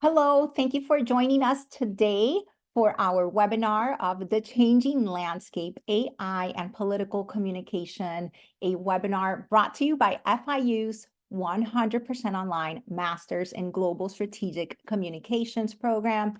Hello, thank you for joining us today for our webinar of The Changing Landscape, AI and Political Communication, a webinar brought to you by FIU's 100% online Masters in Global Strategic Communications program.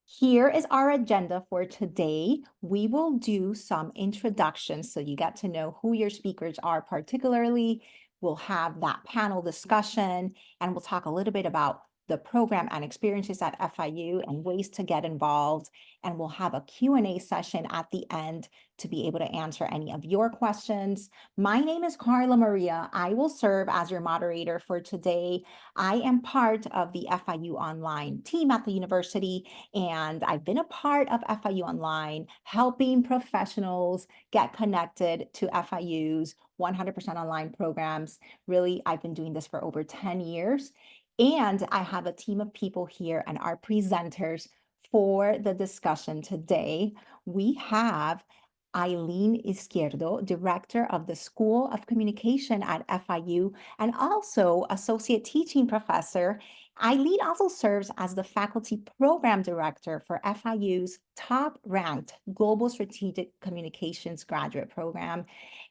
Here is our agenda for today. We will do some introductions so you get to know who your speakers are particularly. We'll have that panel discussion, and we'll talk a little bit about the program and experiences at FIU and ways to get involved. And we'll have a Q&A session at the end to be able to answer any of your questions. My name is Carla Maria. I will serve as your moderator for today. I am part of the FIU Online team at the university, and I've been a part of FIU Online, helping professionals get connected to FIU's 100% online programs. Really, I've been doing this for over 10 years. And I have a team of people here and our presenters for the discussion today. We have Aileen Izquierdo, Director of the School of Communication at FIU, and also Associate Teaching Professor. Aileen also serves as the Faculty Program Director for FIU's top-ranked Global Strategic Communications Graduate Program.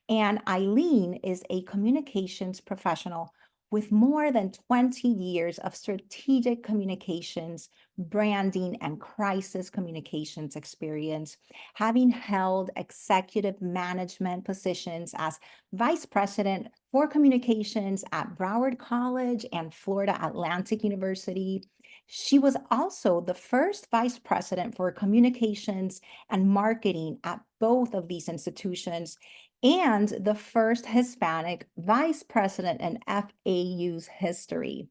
And Aileen is a communications professional with more than 20 years of strategic communications, branding, and crisis communications experience, having held executive management positions as Vice President for Communications at Broward College and Florida Atlantic University. She was also the first Vice President for Communications and Marketing at both of these institutions, and the first Hispanic vice president in FAU's history.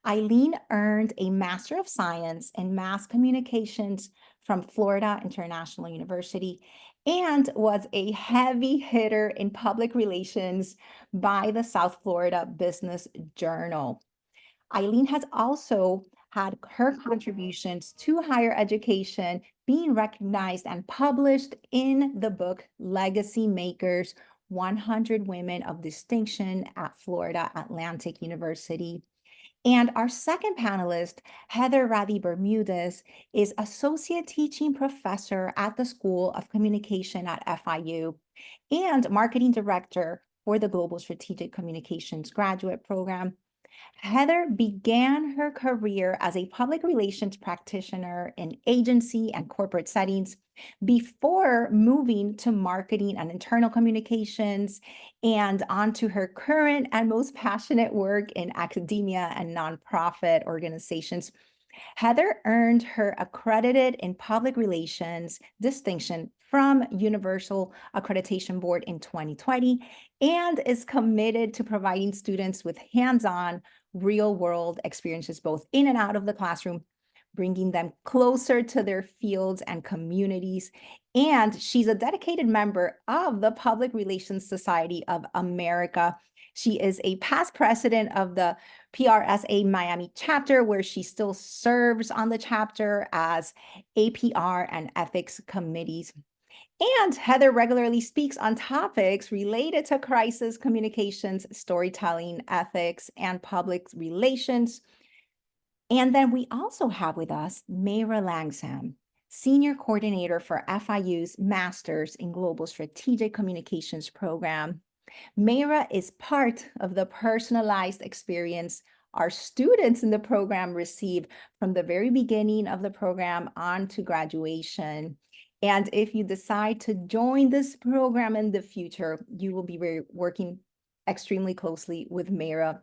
Aileen earned a Master of Science in Mass Communications from Florida International University and was a heavy hitter in public relations by the South Florida Business Journal. Aileen has also had her contributions to higher education being recognized and published in the book Legacy Makers: 100 Women of Distinction at Florida Atlantic University. And our second panelist, Heather Radi-Bermudez, is Associate Teaching Professor at the School of Communication at FIU and Marketing Director for the Global Strategic Communications Graduate Program. Heather began her career as a public relations practitioner in agency and corporate settings before moving to marketing and internal communications and onto her current and most passionate work in academia and nonprofit organizations. Heather earned her accredited in public relations distinction from Universal Accreditation Board in 2020 and is committed to providing students with hands-on, real-world experiences both in and out of the classroom, bringing them closer to their fields and communities. And she's a dedicated member of the Public Relations Society of America. She is a past president of the PRSA Miami chapter, where she still serves on the chapter as APR and ethics committees. And Heather regularly speaks on topics related to crisis communications, storytelling, ethics, and public relations. And then we also have with us Mayra Langsam, Senior Coordinator for FIU's Masters in Global Strategic Communications program. Mayra is part of the personalized experience our students in the program receive from the very beginning of the program on to graduation. And if you decide to join this program in the future, you will be working extremely closely with Mayra.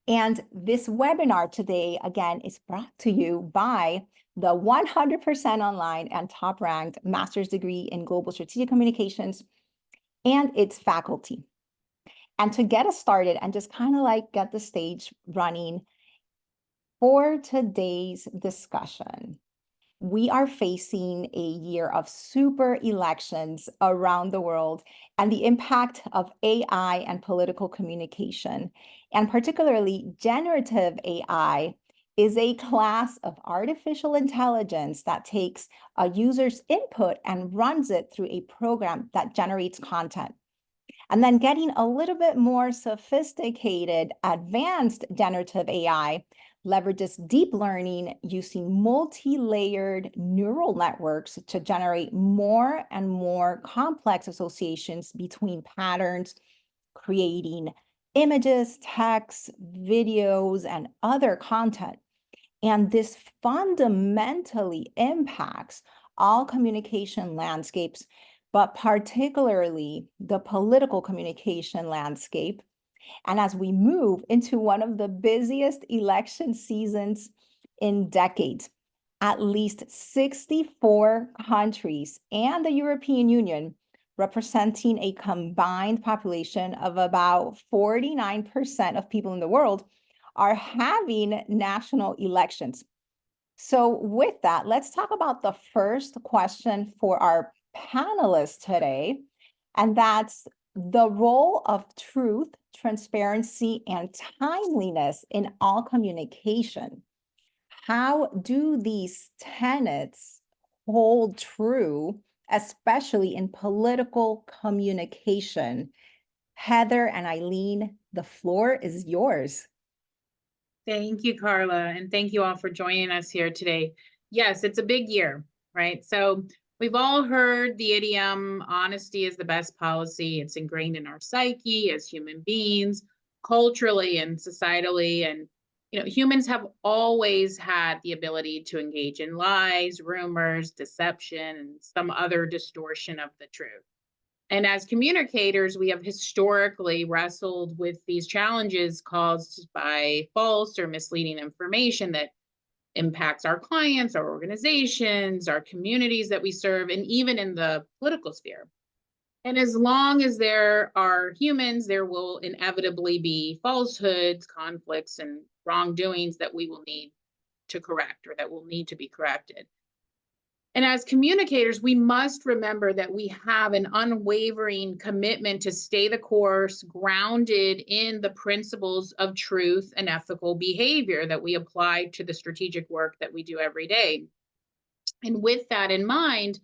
And this webinar today, again, is brought to you by the 100% online and top-ranked master's degree in global strategic communications and its faculty. And to get us started and just kind of like get the stage running for today's discussion, we are facing a year of super elections around the world and the impact of AI and political communication, and particularly generative AI is a class of artificial intelligence that takes a user's input and runs it through a program that generates content. And then getting a little bit more sophisticated, advanced generative AI leverages deep learning using multi-layered neural networks to generate more and more complex associations between patterns, creating images, text, videos, and other content. And this fundamentally impacts all communication landscapes, but particularly the political communication landscape. And as we move into one of the busiest election seasons in decades, at least 64 countries and the European Union, representing a combined population of about 49% of people in the world, are having national elections. So with that, let's talk about the first question for our panelists today, and that's the role of truth, transparency, and timeliness in all communication. How do these tenets hold true, especially in political communication? Heather and Aileen, the floor is yours. Thank you, Carla, and thank you all for joining us here today. Yes, it's a big year, right? So we've all heard the idiom, honesty is the best policy. It's ingrained in our psyche as human beings, culturally and societally. And, humans have always had the ability to engage in lies, rumors, deception, and some other distortion of the truth. And as communicators, we have historically wrestled with these challenges caused by false or misleading information that impacts our clients, our organizations, our communities that we serve, and even in the political sphere. And as long as there are humans, there will inevitably be falsehoods, conflicts, and wrongdoings that we will need to correct or that will need to be corrected. And as communicators, we must remember that we have an unwavering commitment to stay the course, grounded in the principles of truth and ethical behavior that we apply to the strategic work that we do every day. And with that in mind,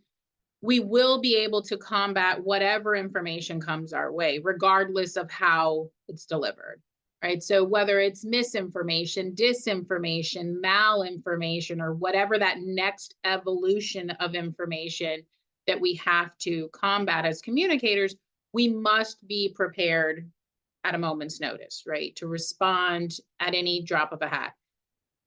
we will be able to combat whatever information comes our way, regardless of how it's delivered. Right. So whether it's misinformation, disinformation, malinformation, or whatever that next evolution of information that we have to combat as communicators, we must be prepared at a moment's notice, right, to respond at any drop of a hat.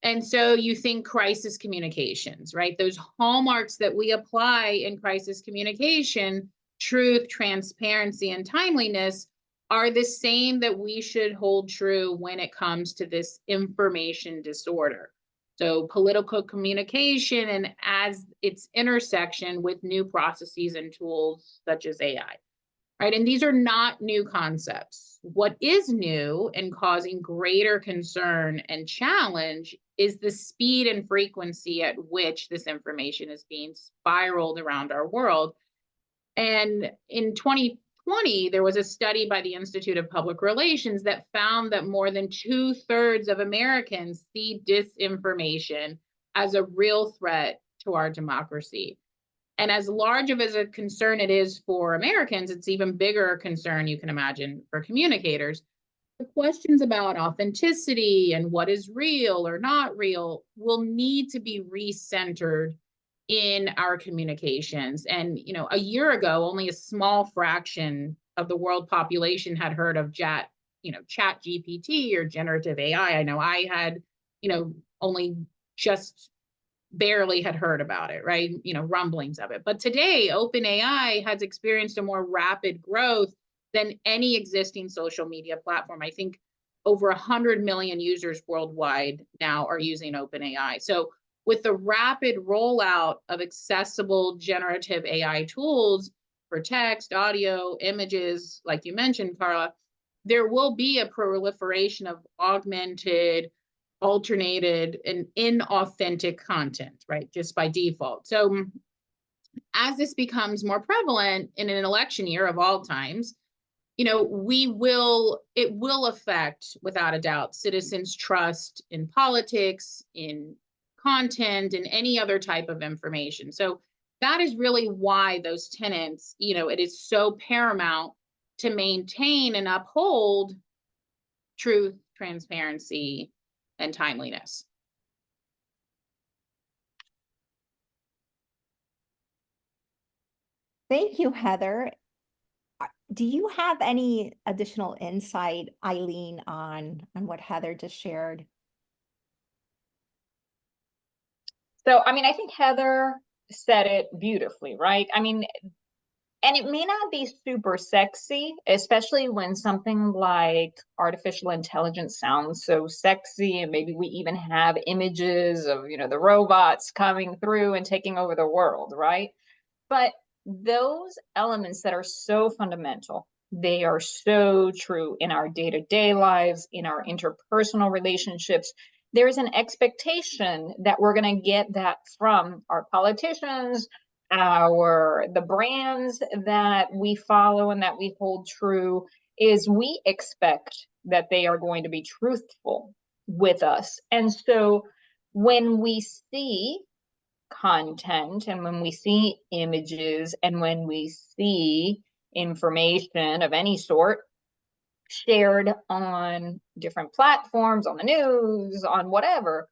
And so you think crisis communications, right? Those hallmarks that we apply in crisis communication, truth, transparency, and timeliness, are the same that we should hold true when it comes to this information disorder. So political communication and as its intersection with new processes and tools such as AI, right? And these are not new concepts. What is new and causing greater concern and challenge is the speed and frequency at which this information is being spiraled around our world. And in 2020, there was a study by the Institute of Public Relations that found that more than 2/3 of Americans see disinformation as a real threat to our democracy. And as large of as a concern it is for Americans, it's even bigger a concern, you can imagine, for communicators. The questions about authenticity and what is real or not real will need to be recentered in our communications. And, a year ago, only a small fraction of the world population had heard of chat GPT or generative AI. I know I had, only just barely had heard about it, right? Rumblings of it. But today, OpenAI has experienced a more rapid growth than any existing social media platform. I think over 100 million users worldwide now are using OpenAI. So with the rapid rollout of accessible generative AI tools for text, audio, images, like you mentioned, Carla, there will be a proliferation of augmented, alternated, and inauthentic content, right? Just by default. So as this becomes more prevalent in an election year of all times, it will affect, without a doubt, citizens' trust in politics, in content, and any other type of information. So that is really why those tenets, it is so paramount to maintain and uphold truth, transparency, and timeliness. Thank you, Heather. Do you have any additional insight, Aileen, on what Heather just shared? So, I mean, I think Heather said it beautifully, right? I mean, and it may not be super sexy, especially when something like artificial intelligence sounds so sexy, and maybe we even have images of, the robots coming through and taking over the world, right? But those elements that are so fundamental, they are so true in our day-to-day lives, in our interpersonal relationships. There's an expectation that we're going to get that from our politicians, the brands that we follow and that we hold true, is we expect that they are going to be truthful with us. And so when we see content and when we see images and when we see information of any sort shared on different platforms, on the news, on whatever,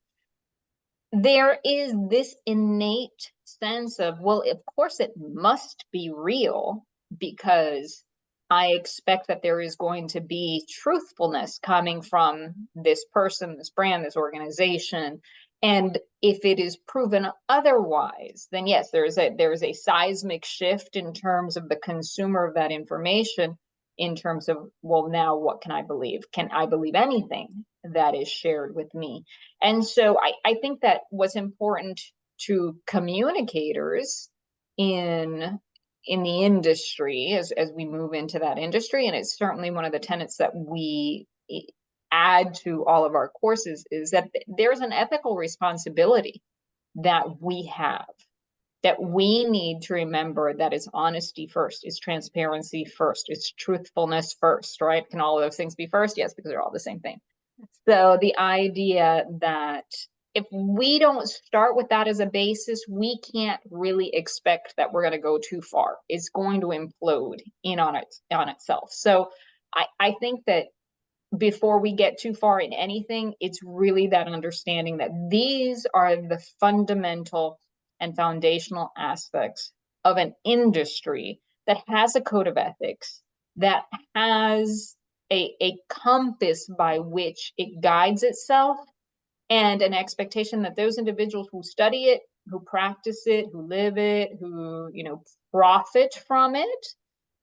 there is this innate sense of, well, of course it must be real, because I expect that there is going to be truthfulness coming from this person, this brand, this organization. And if it is proven otherwise, then yes, there is a seismic shift in terms of the consumer of that information, in terms of, well, now what can I believe? Can I believe anything that is shared with me? And so I think that what's important to communicators in the industry, as we move into that industry, and it's certainly one of the tenets that we add to all of our courses, is that there's an ethical responsibility that we have, that we need to remember, that it's honesty first, it's transparency first, it's truthfulness first, right? Can all of those things be first? Yes, because they're all the same thing. So the idea that if we don't start with that as a basis, we can't really expect that we're going to go too far. It's going to implode in on itself. So I think that before we get too far in anything, it's really that understanding that these are the fundamental and foundational aspects of an industry that has a code of ethics, that has a compass by which it guides itself, and an expectation that those individuals who study it, who practice it, who live it, who profit from it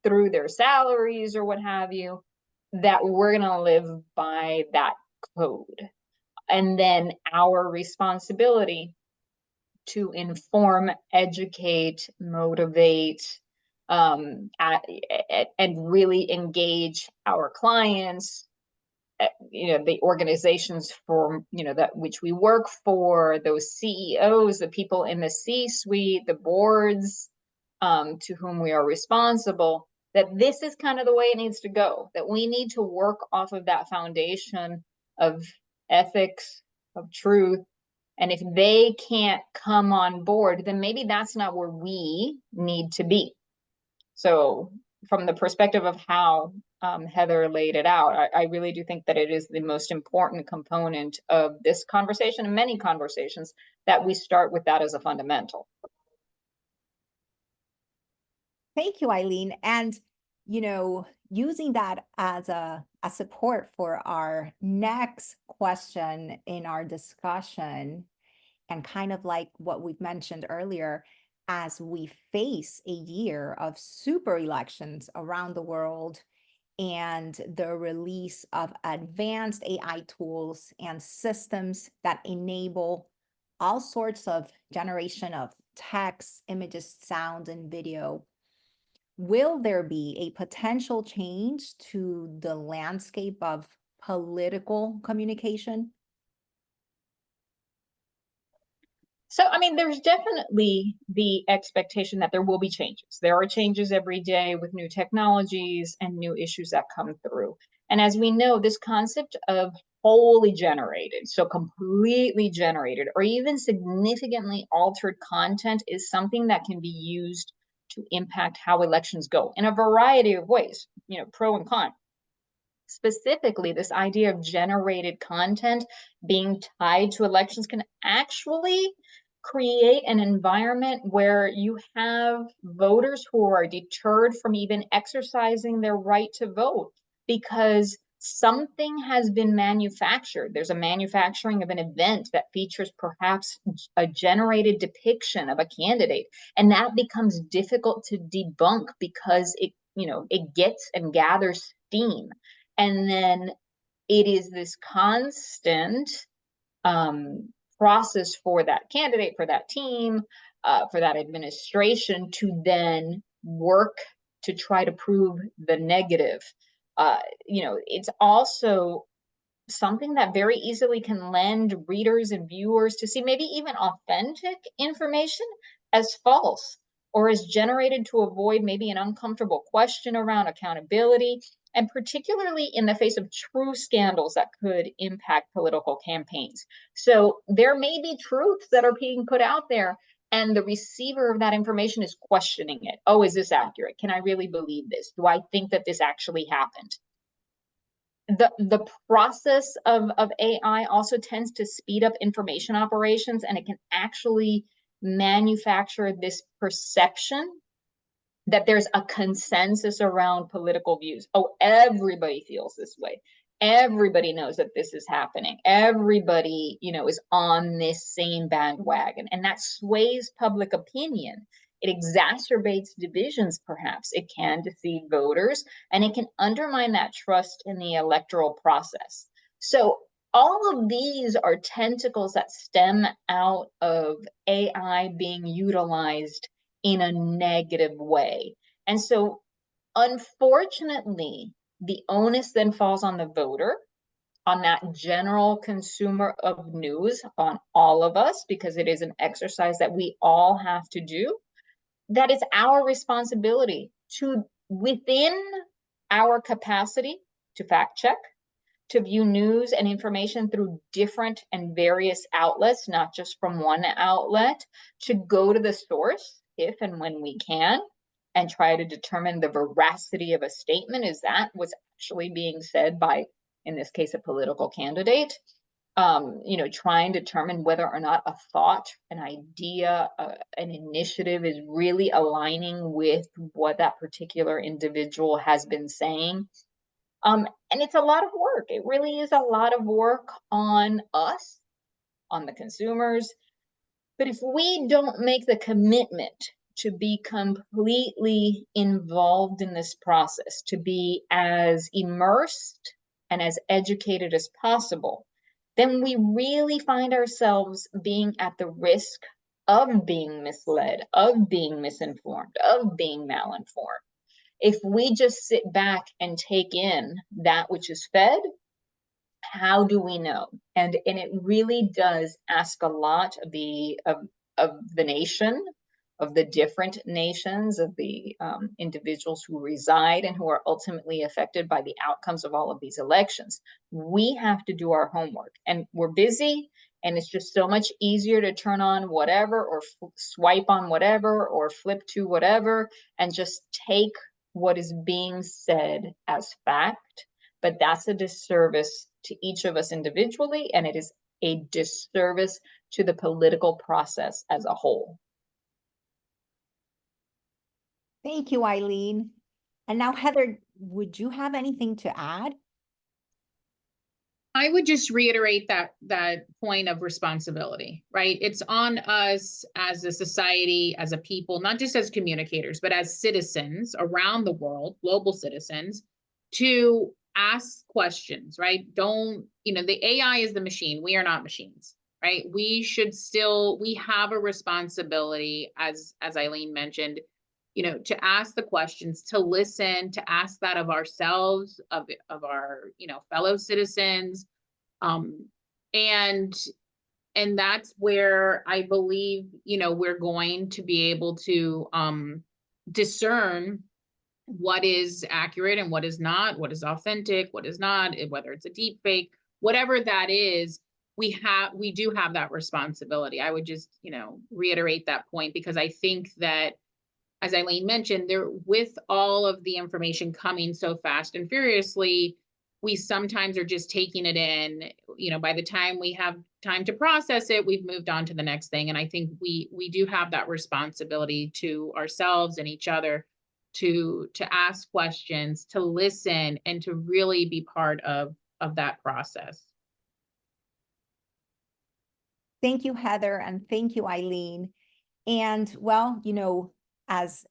through their salaries or what have you, that we're going to live by that code. And then our responsibility to inform, educate, motivate, and really engage our clients, the organizations for, that which we work for, those CEOs, the people in the C-suite, the boards, to whom we are responsible, that this is kind of the way it needs to go, that we need to work off of that foundation of ethics, of truth. And if they can't come on board, then maybe that's not where we need to be. So from the perspective of how Heather laid it out, I really do think that it is the most important component of this conversation and many conversations, that we start with that as a fundamental. Thank you, Aileen. And, using that as a support for our next question in our discussion, and kind of like what we've mentioned earlier, as we face a year of super elections around the world and the release of advanced AI tools and systems that enable all sorts of generation of text, images, sound, and video, will there be a potential change to the landscape of political communication? So, I mean, there's definitely the expectation that there will be changes. There are changes every day with new technologies and new issues that come through. And as we know, this concept of wholly generated, so completely generated, or even significantly altered content, is something that can be used to impact how elections go in a variety of ways, pro and con. specifically this idea of generated content being tied to elections can actually create an environment where you have voters who are deterred from even exercising their right to vote because something has been manufactured. There's a manufacturing of an event that features perhaps a generated depiction of a candidate, and that becomes difficult to debunk because it gets and gathers steam. And then it is this constant process for that candidate, for that team, for that administration to then work to try to prove the negative. It's also something that very easily can lend readers and viewers to see maybe even authentic information as false or as generated to avoid maybe an uncomfortable question around accountability, and particularly in the face of true scandals that could impact political campaigns. So there may be truths that are being put out there, and the receiver of that information is questioning it. Oh, is this accurate? Can I really believe this? Do I think that this actually happened? The process of AI also tends to speed up information operations, and it can actually manufacture this perception that there's a consensus around political views. Oh, everybody feels this way. Everybody knows that this is happening. Everybody, is on this same bandwagon, and that sways public opinion. It exacerbates divisions, perhaps. It can deceive voters, and it can undermine that trust in the electoral process. So all of these are tentacles that stem out of AI being utilized in a negative way. And so, unfortunately, the onus then falls on the voter, on that general consumer of news, on all of us, because it is an exercise that we all have to do. That is our responsibility to, within our capacity, to fact check, to view news and information through different and various outlets, not just from one outlet, to go to the source if and when we can, and try to determine the veracity of a statement. Is that what's actually being said by, in this case, a political candidate? Try and determine whether or not a thought, an idea, an initiative is really aligning with what that particular individual has been saying. And it's a lot of work. It really is a lot of work on us, on the consumers. But if we don't make the commitment to be completely involved in this process, to be as immersed and as educated as possible, then we really find ourselves being at the risk of being misled, of being misinformed, of being malinformed. If we just sit back and take in that which is fed, how do we know? And it really does ask a lot of the nation, of the different nations, of the individuals who reside and who are ultimately affected by the outcomes of all of these elections. We have to do our homework, and we're busy, and it's just so much easier to turn on whatever, or swipe on whatever, or flip to whatever, and just take what is being said as fact. But that's a disservice to each of us individually, and it is a disservice to the political process as a whole. Thank you, Aileen. And now, Heather, would you have anything to add? I would just reiterate that point of responsibility, right? It's on us as a society, as a people, not just as communicators, but as citizens around the world, global citizens, to ask questions, right? The AI is the machine. We are not machines, right? We have a responsibility, as Aileen mentioned, to ask the questions, to listen, to ask that of ourselves, of our, fellow citizens. And that's where I believe, we're going to be able to discern what is accurate and what is not, what is authentic, what is not, whether it's a deep fake, whatever that is. We do have that responsibility. I would just, reiterate that point, because I think that, as Aileen mentioned, with all of the information coming so fast and furiously, we sometimes are just taking it in, by the time we have time to process it, we've moved on to the next thing. And I think we do have that responsibility to ourselves and each other to ask questions, to listen, and to really be part of that process. Thank you, Heather, and thank you, Aileen. And well, as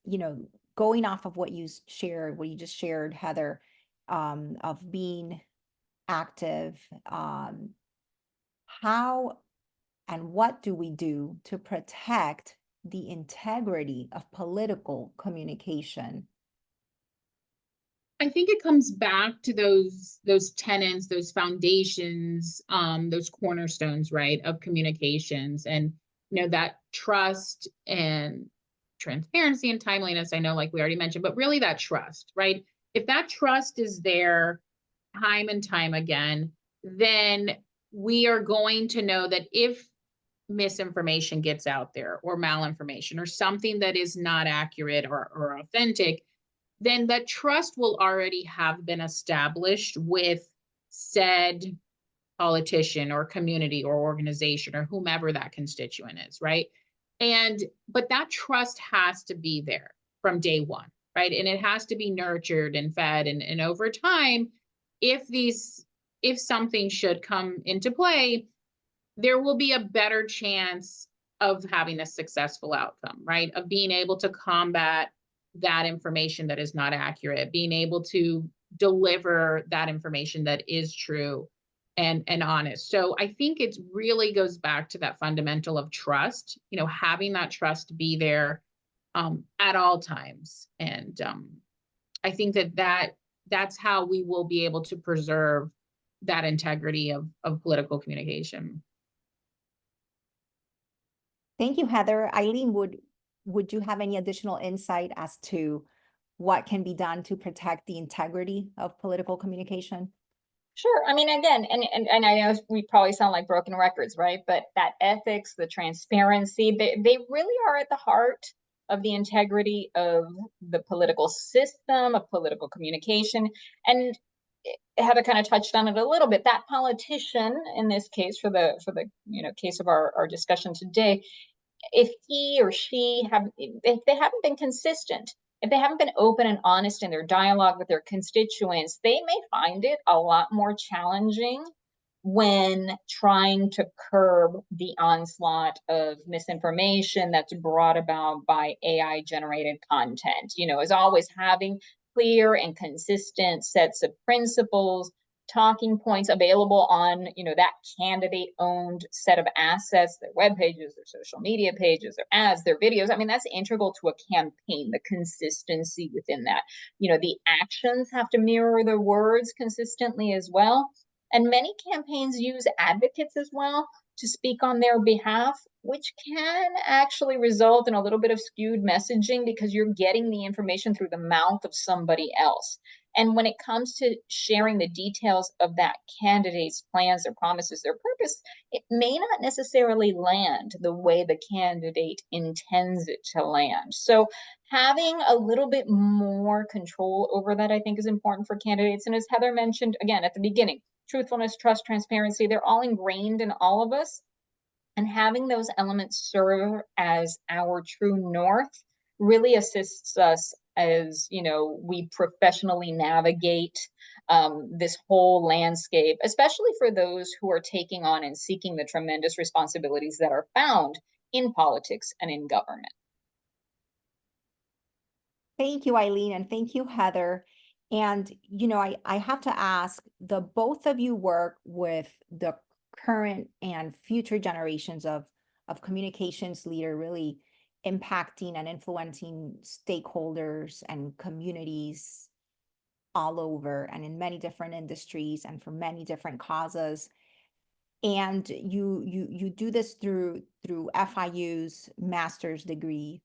going off of what you shared, what you just shared, Heather, of being active, how and what do we do to protect the integrity of political communication? I think it comes back to those tenets, those foundations, those cornerstones, right, of communications, and that trust and transparency and timeliness. I know, like we already mentioned, but really that trust, right? If that trust is there time and time again, then we are going to know that if misinformation gets out there, or malinformation, or something that is not accurate or authentic, then that trust will already have been established with said politician or community or organization or whomever that constituent is, right? But that trust has to be there from day one, right? And it has to be nurtured and fed. And over time, if something should come into play, there will be a better chance of having a successful outcome, right? Of being able to combat that information that is not accurate, being able to deliver that information that is true and honest. So I think it really goes back to that fundamental of trust, having that trust be there at all times. And I think that's how we will be able to preserve that integrity of political communication. Thank you, Heather. Aileen, would you have any additional insight as to what can be done to protect the integrity of political communication? Sure. I mean, again, and I know we probably sound like broken records, right? But that ethics, the transparency, they really are at the heart of the integrity of the political system, of political communication. And Heather kind of touched on it a little bit. That politician, in this case, for the case of our discussion today, if he or she if they haven't been consistent, if they haven't been open and honest in their dialogue with their constituents, they may find it a lot more challenging when trying to curb the onslaught of misinformation that's brought about by AI generated content. As always, having clear and consistent sets of principles, talking points available on that candidate owned set of assets, their web pages, their social media pages, their ads, their videos. I mean, that's integral to a campaign, the consistency within that. The actions have to mirror the words consistently as well. And many campaigns use advocates as well to speak on their behalf, which can actually result in a little bit of skewed messaging because you're getting the information through the mouth of somebody else. And when it comes to sharing the details of that candidate's plans, their promises, their purpose, it may not necessarily land the way the candidate intends it to land. So having a little bit more control over that, I think, is important for candidates. And as Heather mentioned, again, at the beginning, truthfulness, trust, transparency, they're all ingrained in all of us. And having those elements serve as our true north really assists us as we professionally navigate this whole landscape, especially for those who are taking on and seeking the tremendous responsibilities that are found in politics and in government. Thank you, Aileen, and thank you, Heather. And I have to ask, the both of you work with the current and future generations of communications leader, really impacting and influencing stakeholders and communities all over and in many different industries and for many different causes. And you do this through FIU's master's degree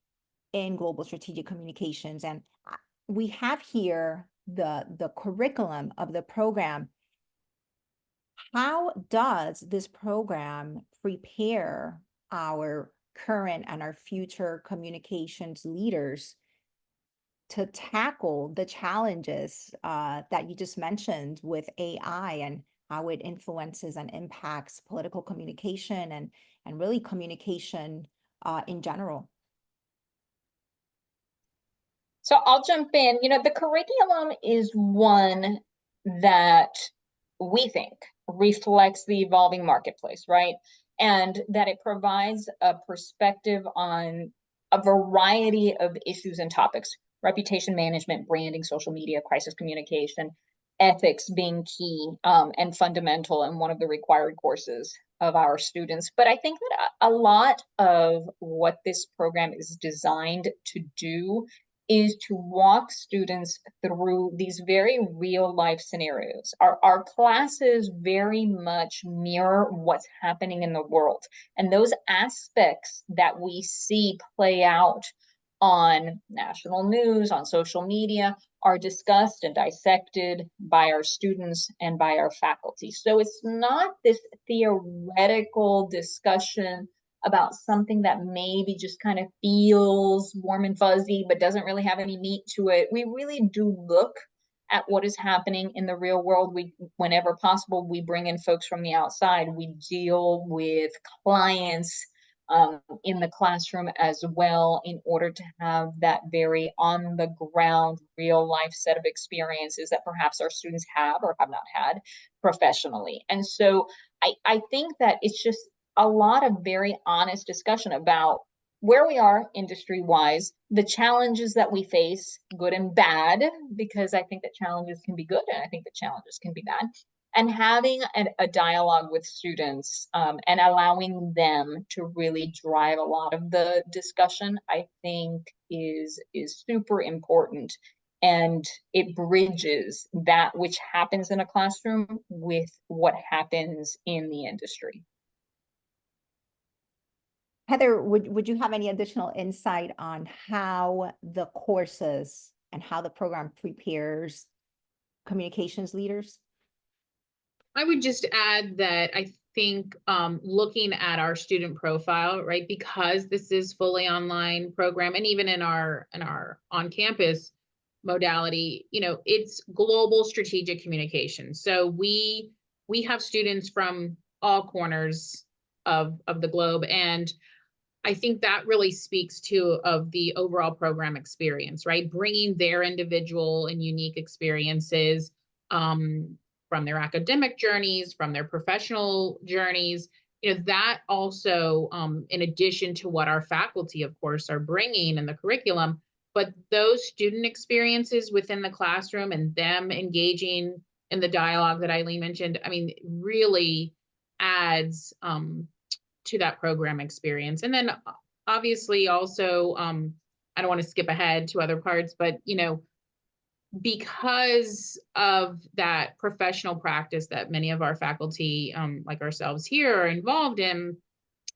in global strategic communications. And we have here the curriculum of the program. How does this program prepare our current and our future communications leaders to tackle the challenges that you just mentioned with AI and how it influences and impacts political communication and really communication in general. So I'll jump in. You know, the curriculum is one that we think reflects the evolving marketplace, right? And that it provides a perspective on a variety of issues and topics: reputation management, branding, social media, crisis communication, ethics being key and fundamental and one of the required courses of our students. But I think that a lot of what this program is designed to do is to walk students through these very real life scenarios. Our classes very much mirror what's happening in the world. And those aspects that we see play out on national news, on social media, are discussed and dissected by our students and by our faculty. So it's not this theoretical discussion about something that maybe just kind of feels warm and fuzzy, but doesn't really have any meat to it. We really do look at what is happening in the real world. Whenever possible, we bring in folks from the outside. We deal with clients in the classroom as well, in order to have that very on the ground, real life set of experiences that perhaps our students have or have not had professionally. And so I think that it's just a lot of very honest discussion about where we are industry wise, the challenges that we face, good and bad, because I think that challenges can be good and I think that challenges can be bad, and having a dialogue with students and allowing them to really drive a lot of the discussion, I think is super important. And it bridges that which happens in a classroom with what happens in the industry. Heather, would you have any additional insight on how the courses and how the program prepares communications leaders? I would just add that I think looking at our student profile, right, because this is fully online program, and even in our on-campus modality, you know, it's global strategic communication. So we have students from all corners of the globe, and I think that really speaks to of the overall program experience, right? Bringing their individual and unique experiences from their academic journeys, from their professional journeys, you know, that also, in addition to what our faculty, of course, are bringing in the curriculum, but those student experiences within the classroom and them engaging in the dialogue that Aileen mentioned, I mean, really adds to that program experience. And then obviously also, I don't want to skip ahead to other parts, but, you know, because of that professional practice that many of our faculty, like ourselves here, are involved in,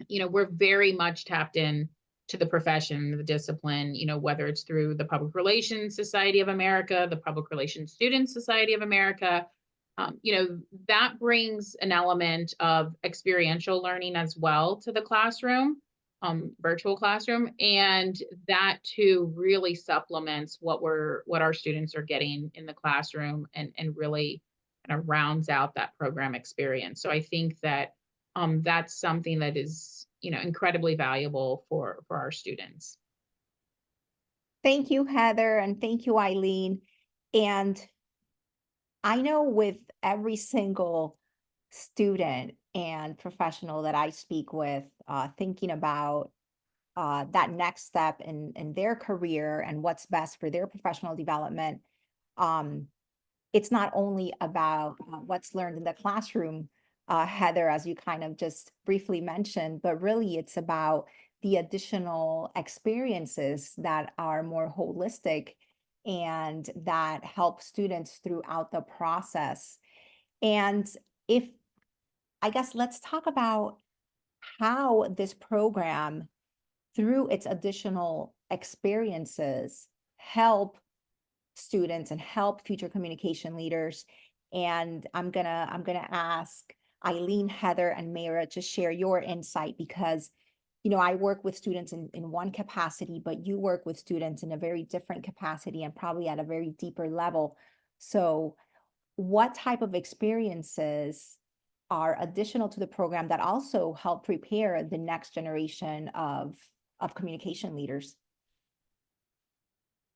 you know, we're very much tapped in to the profession, the discipline, you know, whether it's through the Public Relations Society of America, the Public Relations Students Society of America. You know, that brings an element of experiential learning as well to the classroom, virtual classroom, and that too really supplements what our students are getting in the classroom, and really kind of rounds out that program experience. So I think that that's something that is, you know, incredibly valuable for our students. Thank you, Heather, and thank you, Aileen. And I know with every single student and professional that I speak with, thinking about that next step in their career and what's best for their professional development, it's not only about what's learned in the classroom, Heather, as you kind of just briefly mentioned, but really it's about the additional experiences that are more holistic and that help students throughout the process. And I guess let's talk about how this program, through its additional experiences, help students and help future communication leaders. And I'm gonna ask Aileen, Heather, and Mayra to share your insight, because I work with students in one capacity, but you work with students in a very different capacity and probably at a very deeper level. So what type of experiences are additional to the program that also help prepare the next generation of communication leaders?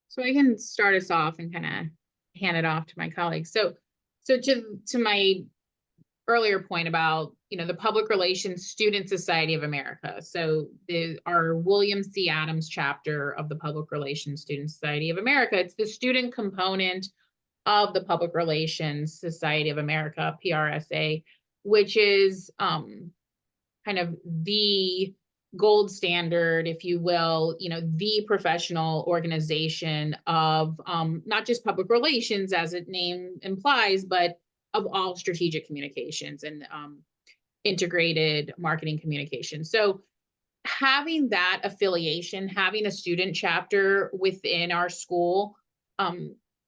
So I can start us off and kind of hand it off to my colleagues. So to my earlier point about, the Public Relations Student Society of America. So our William C. Adams chapter of the Public Relations Student Society of America, it's the student component of the Public Relations Society of America, PRSA, which is kind of the gold standard, if you will, the professional organization of not just public relations, as its name implies, but of all strategic communications and integrated marketing communication. So having that affiliation, having a student chapter within our school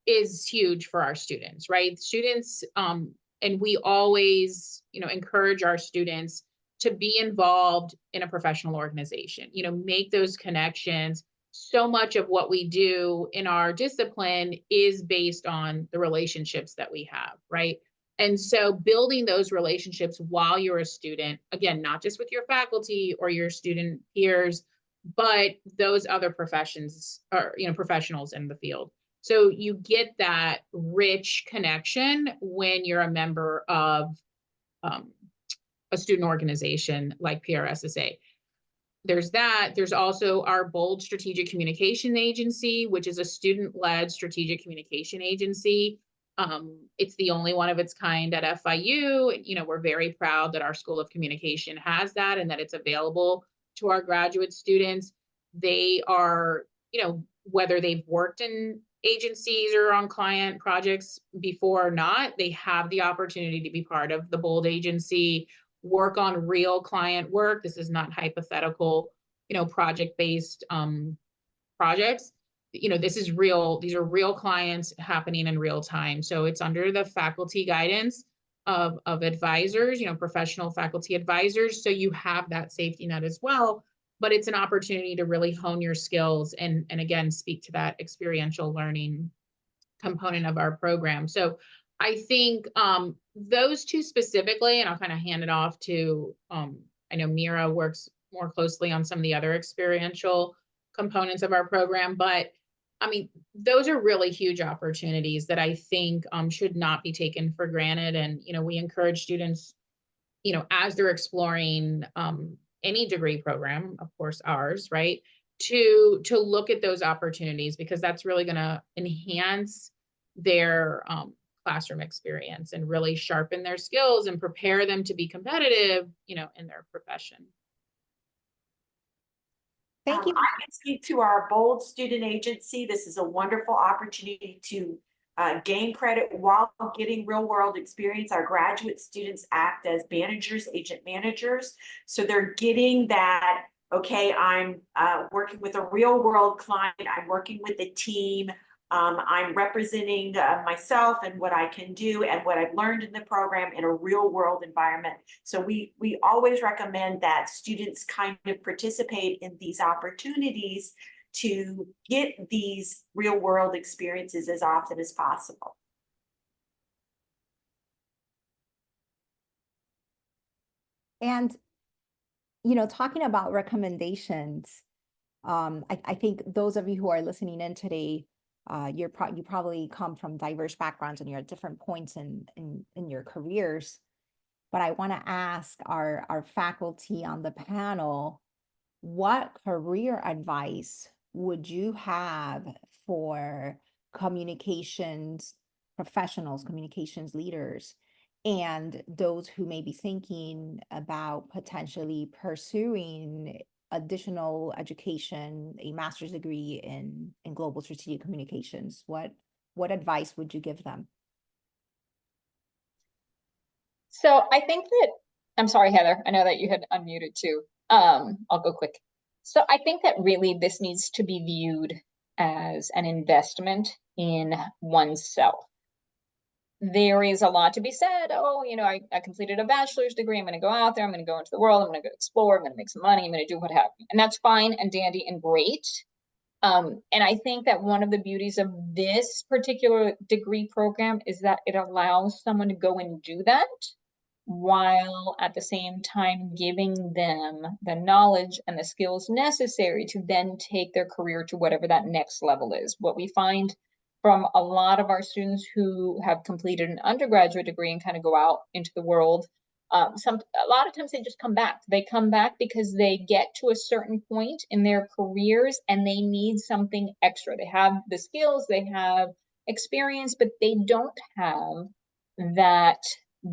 is huge for our students, right? Students, and we always, encourage our students to be involved in a professional organization, make those connections. So much of what we do in our discipline is based on the relationships that we have, right? And so building those relationships while you're a student, again, not just with your faculty or your student peers, but those other professions or, professionals in the field. So you get that rich connection when you're a member of a student organization like PRSSA. There's that. There's also our Bold Strategic Communication Agency, which is a student-led strategic communication agency. It's the only one of its kind at FIU. We're very proud that our School of Communication has that and that it's available to our graduate students. They are, whether they've worked in agencies or on client projects before or not, they have the opportunity to be part of the Bold agency, work on real client work. This is not hypothetical, project-based projects. This is real. These are real clients happening in real time. So it's under the faculty guidance of advisors, professional faculty advisors. So you have that safety net as well, but it's an opportunity to really hone your skills and again, speak to that experiential learning component of our program. So I think those two specifically, and I'll kind of hand it off to, I know Mira works more closely on some of the other experiential components of our program, but I mean, those are really huge opportunities that I think should not be taken for granted. And, we encourage students, as they're exploring any degree program, of course, ours, right, to look at those opportunities, because that's really going to enhance their classroom experience and really sharpen their skills and prepare them to be competitive, in their profession. Thank you. I can speak to our Bold Student Agency. This is a wonderful opportunity to gain credit while getting real world experience. Our graduate students act as managers, agent managers. So they're getting that, okay, I'm working with a real world client, I'm working with a team, I'm representing myself and what I can do and what I've learned in the program in a real world environment. So we always recommend that students kind of participate in these opportunities to get these real world experiences as often as possible. And, talking about recommendations, I think those of you who are listening in today, you probably come from diverse backgrounds and you're at different points in your careers. But I want to ask our faculty on the panel, what career advice would you have for communications professionals, communications leaders, and those who may be thinking about potentially pursuing additional education, a master's degree in global strategic communications? What advice would you give them? So I think that, I'm sorry, Heather, I know that you had unmuted too. I'll go quick. So I think that really this needs to be viewed as an investment in oneself. there is a lot to be said. Oh, I completed a bachelor's degree. I'm going to go out there. I'm going to go into the world. I'm going to go explore. I'm going to make some money. I'm going to do what have you. And that's fine and dandy and great. And I think that one of the beauties of this particular degree program is that it allows someone to go and do that while at the same time giving them the knowledge and the skills necessary to then take their career to whatever that next level is. What we find from a lot of our students who have completed an undergraduate degree and kind of go out into the world, a lot of times they just come back. They come back because they get to a certain point in their careers and they need something extra. They have the skills, they have experience, but they don't have that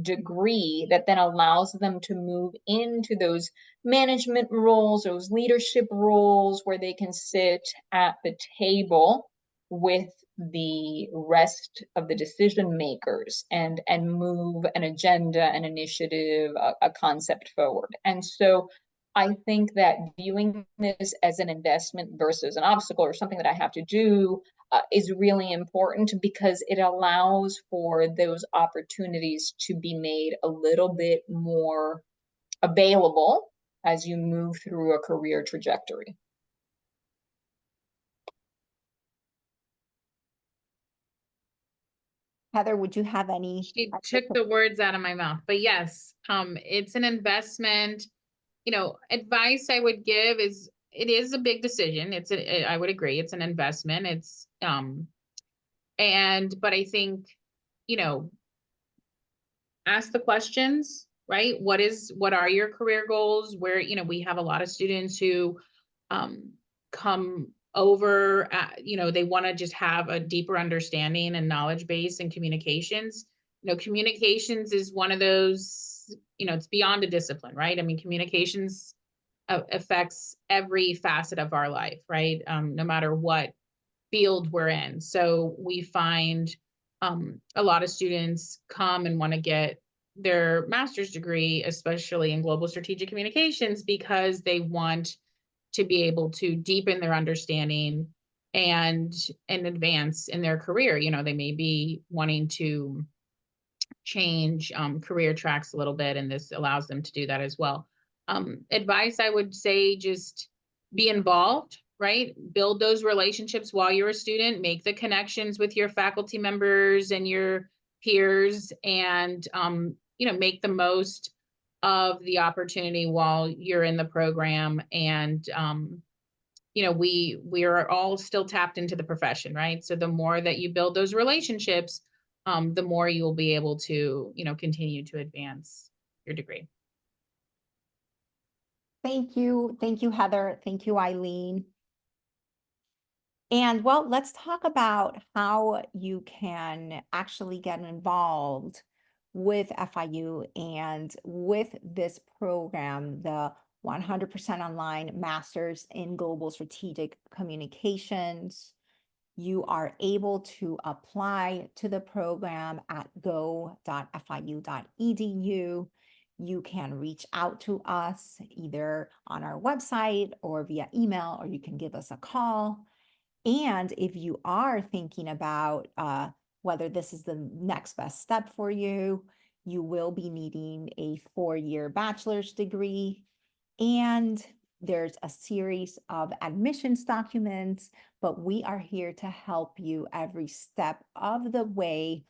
degree that then allows them to move into those management roles, those leadership roles where they can sit at the table with the rest of the decision makers and move an agenda, an initiative, a concept forward. And so I think that viewing this as an investment versus an obstacle or something that I have to do is really important because it allows for those opportunities to be made a little bit more available as you move through a career trajectory. Heather, would you have any? She took the words out of my mouth, but yes, it's an investment. Advice I would give is it is a big decision. I would agree, it's an investment. But I think, ask the questions, right? What are your career goals? Where, we have a lot of students who come over, they want to just have a deeper understanding and knowledge base in communications. Communications is one of those, it's beyond a discipline, right? I mean, communications affects every facet of our life, right? No matter what field we're in. So we find a lot of students come and want to get their master's degree, especially in global strategic communications, because they want to be able to deepen their understanding and advance in their career. They may be wanting to change career tracks a little bit, and this allows them to do that as well. Advice I would say, just be involved, right? Build those relationships while you're a student, make the connections with your faculty members and your peers, and make the most of the opportunity while you're in the program. And we are all still tapped into the profession, right? So the more that you build those relationships, the more you'll be able to, continue to advance your degree. Thank you. Thank you, Heather. Thank you, Aileen. And well, let's talk about how you can actually get involved with FIU and with this program, the 100% online Masters in Global Strategic Communications. You are able to apply to the program at go.fiu.edu. You can reach out to us either on our website or via email, or you can give us a call. And if you are thinking about whether this is the next best step for you, you will be needing a 4-year bachelor's degree. And there's a series of admissions documents, but we are here to help you every step of the way.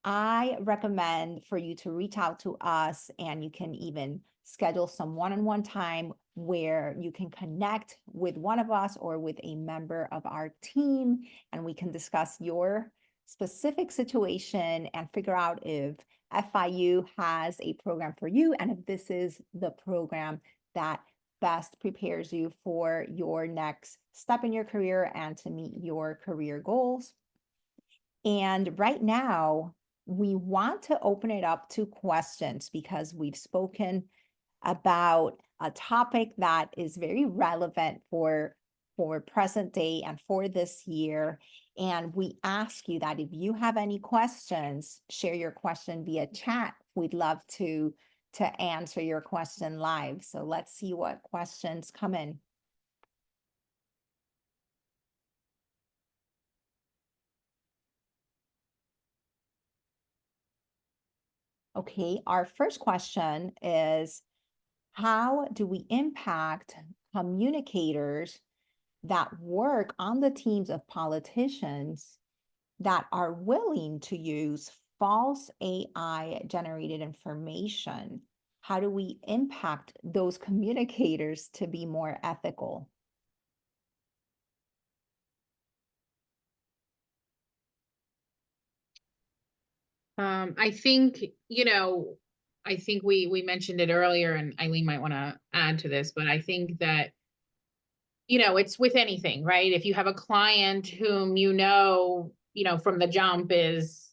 I recommend for you to reach out to us, and you can even schedule some one-on-one time where you can connect with one of us or with a member of our team, and we can discuss your specific situation and figure out if FIU has a program for you and if this is the program that best prepares you for your next step in your career and to meet your career goals. And right now, we want to open it up to questions because we've spoken about a topic that is very relevant for present day and for this year. And we ask you that if you have any questions, share your question via chat. We'd love to answer your question live. So let's see what questions come in. Okay, our first question is, how do we impact communicators that work on the teams of politicians that are willing to use false AI generated information? How do we impact those communicators to be more ethical? I think, I think we mentioned it earlier, and Eileen might want to add to this, but I think that, it's with anything, right? If you have a client whom from the jump is,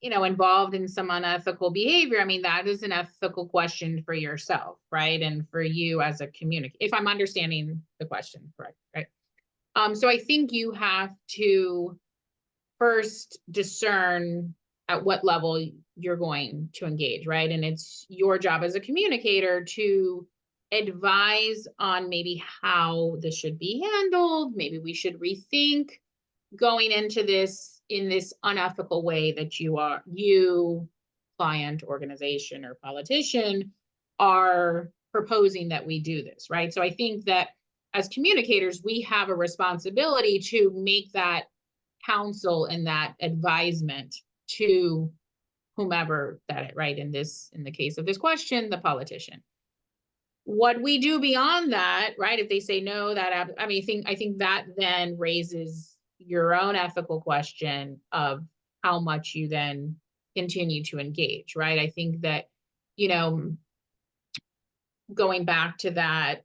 involved in some unethical behavior, I mean, that is an ethical question for yourself, right? And for you as a communicator, if I'm understanding the question correct, right? So I think you have to first discern at what level you're going to engage, right? And it's your job as a communicator to advise on maybe how this should be handled. Maybe we should rethink going into this in this unethical way that you, client, organization, or politician, are proposing that we do this, right? So I think that as communicators, we have a responsibility to make that counsel and that advisement to whomever that, right? In the case of this question, the politician. What we do beyond that, right? If they say no, I think that then raises your own ethical question of how much you then continue to engage, right? I think that, going back to that,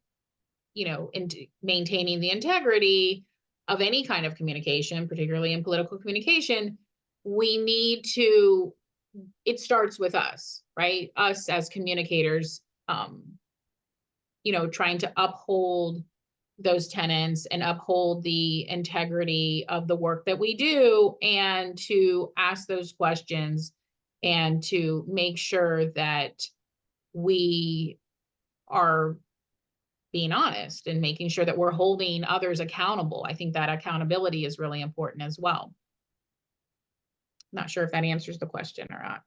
maintaining the integrity of any kind of communication, particularly in political communication, it starts with us, right? Us as communicators, trying to uphold those tenets and uphold the integrity of the work that we do, and to ask those questions and to make sure that we are being honest and making sure that we're holding others accountable. I think that accountability is really important as well. Not sure if that answers the question or not.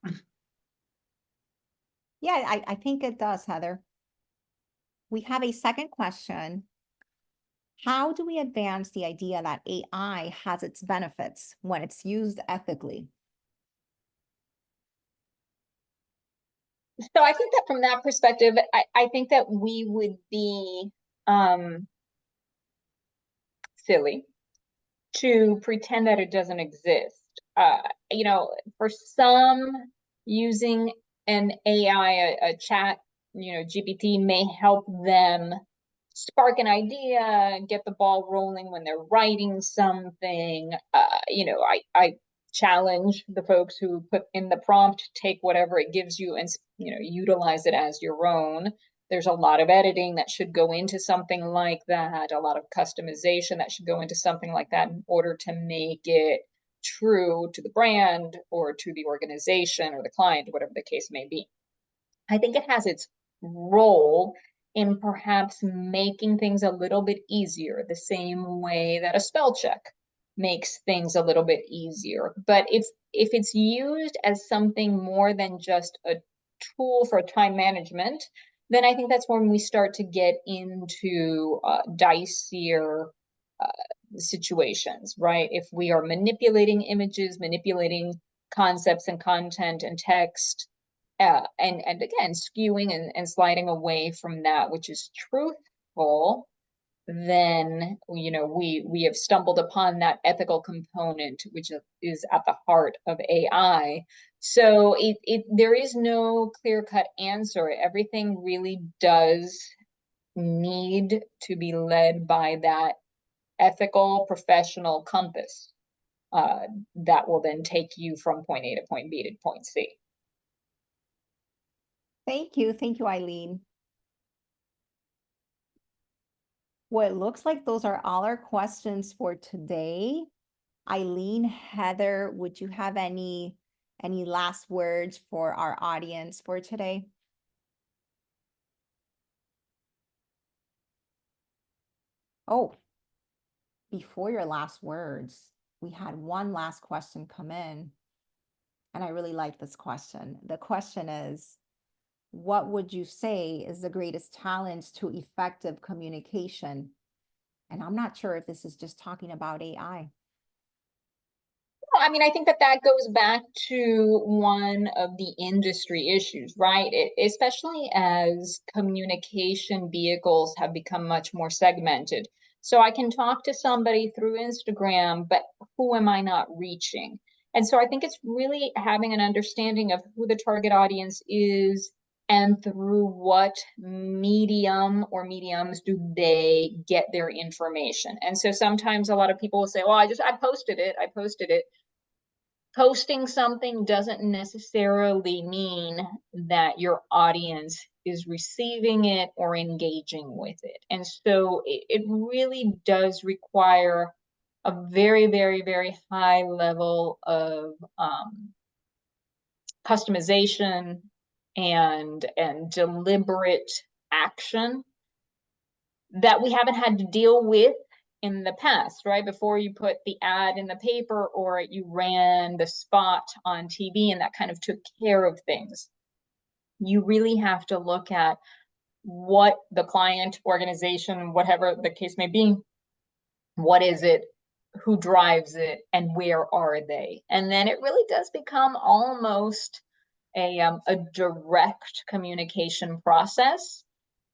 Yeah, I think it does, Heather. We have a second question. How do we advance the idea that AI has its benefits when it's used ethically? So I think that from that perspective, I think that we would be silly to pretend that it doesn't exist. For some, using an AI, a chat, GPT may help them spark an idea, get the ball rolling when they're writing something. I challenge the folks who put in the prompt, take whatever it gives you and utilize it as your own. There's a lot of editing that should go into something like that, a lot of customization that should go into something like that in order to make it true to the brand or to the organization or the client, whatever the case may be. I think it has its role in perhaps making things a little bit easier, the same way that a spell check makes things a little bit easier. But if it's used as something more than just a tool for time management, then I think that's when we start to get into dicier situations, right? If we are manipulating images, manipulating concepts and content and text, and again, skewing and sliding away from that which is truthful, then we have stumbled upon that ethical component, which is at the heart of AI. So there is no clear-cut answer. Everything really does need to be led by that ethical, professional compass that will then take you from point A to point B to point C. Thank you, Eileen. Well, it looks like those are all our questions for today. Aileen, Heather, would you have any last words for our audience for today? Oh, before your last words, we had one last question come in. And I really like this question. The question is, what would you say is the greatest challenge to effective communication? And I'm not sure if this is just talking about AI. I mean, I think that that goes back to one of the industry issues, right? Especially as communication vehicles have become much more segmented. So I can talk to somebody through Instagram, but who am I not reaching? And so I think it's really having an understanding of who the target audience is and through what medium or mediums do they get their information. And so sometimes a lot of people will say, well, I posted it. Posting something doesn't necessarily mean that your audience is receiving it or engaging with it. And so it really does require a very, very, very high level of customization and deliberate action that we haven't had to deal with in the past, right? Before you put the ad in the paper or you ran the spot on TV and that kind of took care of things. You really have to look at what the client, organization, whatever the case may be, what is it, who drives it, and where are they? And then it really does become almost a direct communication process.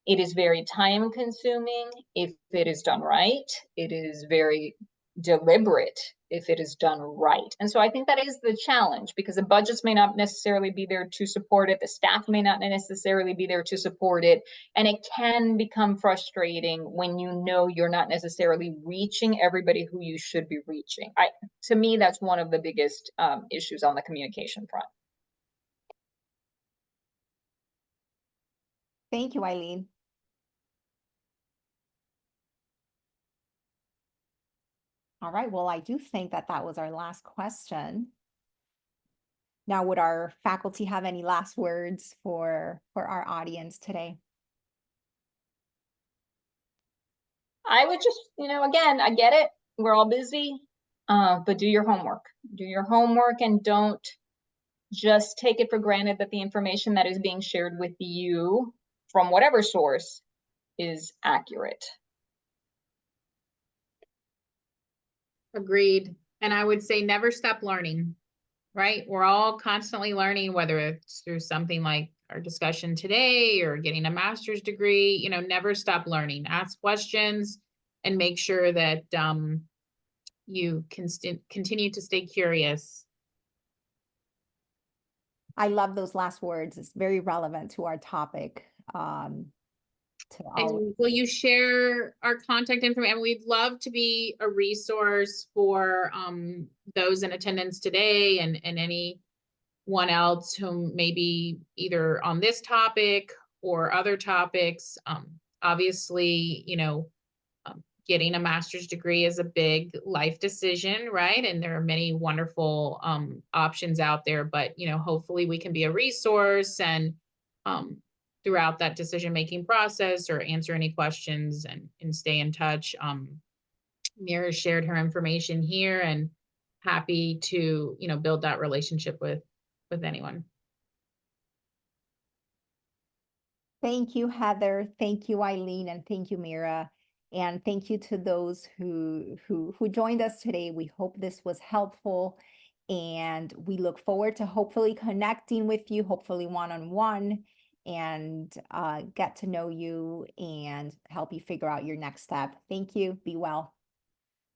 It is very time consuming if it is done right. It is very deliberate if it is done right. And so I think that is the challenge, because the budgets may not necessarily be there to support it. The staff may not necessarily be there to support it. And it can become frustrating when you know you're not necessarily reaching everybody who you should be reaching. To me, that's one of the biggest issues on the communication front. Thank you, Aileen. All right, well, I do think that that was our last question. Now, would our faculty have any last words for our audience today? I would just, again, I get it. We're all busy, but do your homework. Do your homework and don't just take it for granted that the information that is being shared with you from whatever source is accurate. Agreed. And I would say never stop learning, right? We're all constantly learning, whether it's through something like our discussion today or getting a master's degree, never stop learning. Ask questions and make sure that you can continue to stay curious. I love those last words. It's very relevant to our topic. And will you share our contact information? We'd love to be a resource for those in attendance today and anyone else who may be either on this topic or other topics. Obviously, getting a master's degree is a big life decision, right? And there are many wonderful options out there, but hopefully we can be a resource and throughout that decision-making process or answer any questions and stay in touch. Mira shared her information here and happy to, build that relationship with anyone. Thank you, Heather. Thank you, Aileen, and thank you, Mira. And thank you to those who joined us today. We hope this was helpful, and we look forward to hopefully connecting with you, hopefully one-on-one, and get to know you and help you figure out your next step. Thank you. Be well.